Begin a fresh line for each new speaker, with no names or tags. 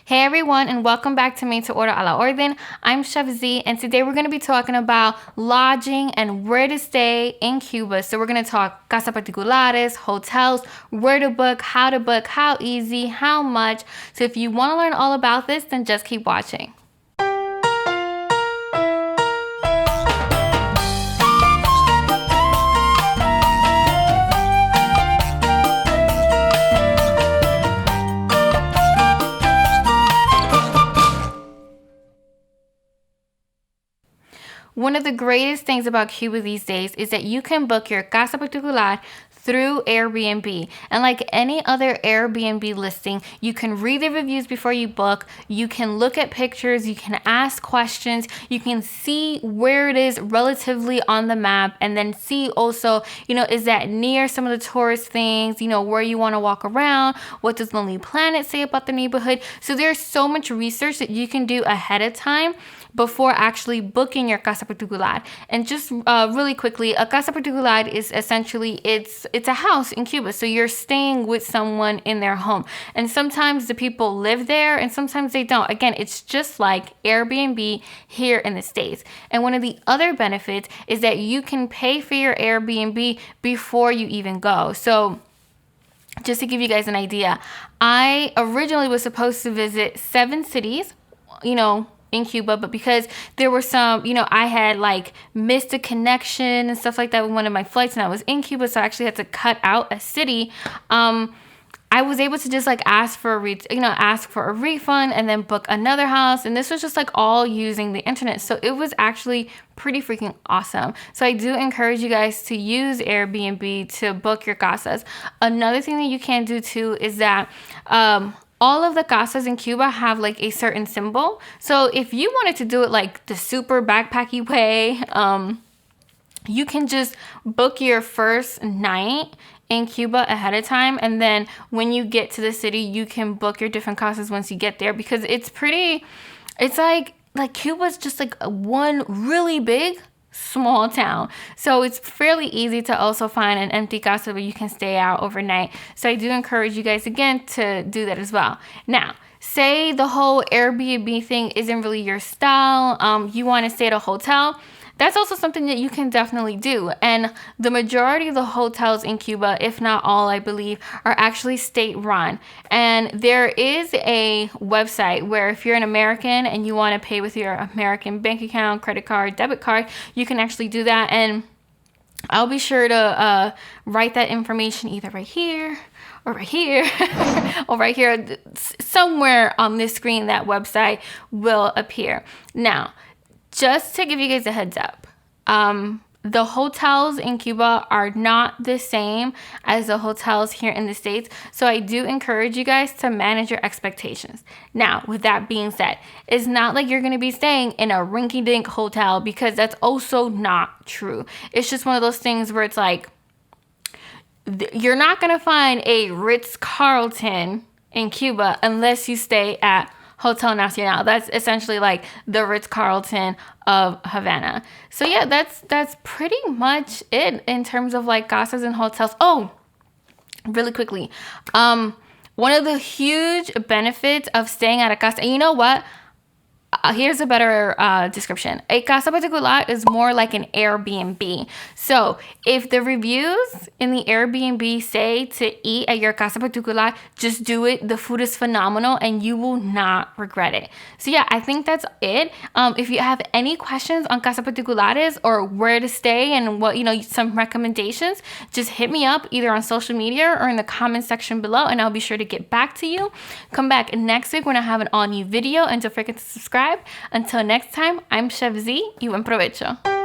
Hey everyone, and welcome back to Made to Order a la Orden. I'm Chef Z, and today we're going to be talking about lodging and where to stay in Cuba. So we're going to talk casa particulares, hotels, where to book, how easy, how much. So if you want to learn all about this, then just keep watching. One of the greatest things about Cuba these days is that you can book your casa particular through Airbnb. And like any other Airbnb listing, you can read the reviews before you book. You can look at pictures. You can ask questions. You can see where it is relatively on the map, and then see also, is that near some of the tourist things, where you want to walk around? What does Lonely Planet say about the neighborhood? So there's so much research that you can do ahead of time before actually booking your casa particular. And just really quickly, a casa particular is essentially it's a house in Cuba, so you're staying with someone in their home, and sometimes the people live there and sometimes they don't. Again, it's just like Airbnb here in the States. And one of the other benefits is that you can pay for your Airbnb before you even go. So just to give you guys an idea, I originally was supposed to visit 7 cities, in Cuba, but because there were some, I had like missed a connection and stuff like that with one of my flights, and I was in Cuba, so I actually had to cut out a city. I was able to just like ask for a refund and then book another house, and this was just like all using the internet. So it was actually pretty freaking awesome. So I do encourage you guys to use Airbnb to book your casas. Another thing that you can do too is that all of the casas in Cuba have like a certain symbol. So if you wanted to do it like the super backpacky way, you can just book your first night in Cuba ahead of time, and then when you get to the city, you can book your different casas once you get there, because it's like Cuba's just like one really big small town. So it's fairly easy to also find an empty casa where you can stay out overnight. So I do encourage you guys again to do that as well. Now, say the whole Airbnb thing isn't really your style. You want to stay at a hotel. That's also something that you can definitely do. And the majority of the hotels in Cuba, if not all, I believe, are actually state-run. And there is a website where if you're an American and you want to pay with your American bank account, credit card, debit card, you can actually do that. And I'll be sure to write that information either right here or right here or right here. Somewhere on this screen, that website will appear. Now, just to give you guys a heads up, the hotels in Cuba are not the same as the hotels here in the States. So I do encourage you guys to manage your expectations. Now, with that being said, it's not like you're going to be staying in a rinky-dink hotel, because that's also not true. It's just one of those things where it's like, you're not going to find a Ritz-Carlton in Cuba unless you stay at Hotel Nacional. That's essentially like the Ritz-Carlton of Havana. So yeah, that's pretty much it in terms of like casas and hotels. Oh, really quickly, one of the huge benefits of staying at a casa, and you know what? Here's a better description. A casa particular is more like an Airbnb. So if the reviews in the Airbnb say to eat at your casa particular, just do it. The food is phenomenal and you will not regret it. So yeah, I think that's it. If you have any questions on casa particulares or where to stay and what, some recommendations, just hit me up either on social media or in the comment section below, and I'll be sure to get back to you. Come back next week when I have an all new video, and don't forget to subscribe. Until next time, I'm Chef Z, y buen provecho.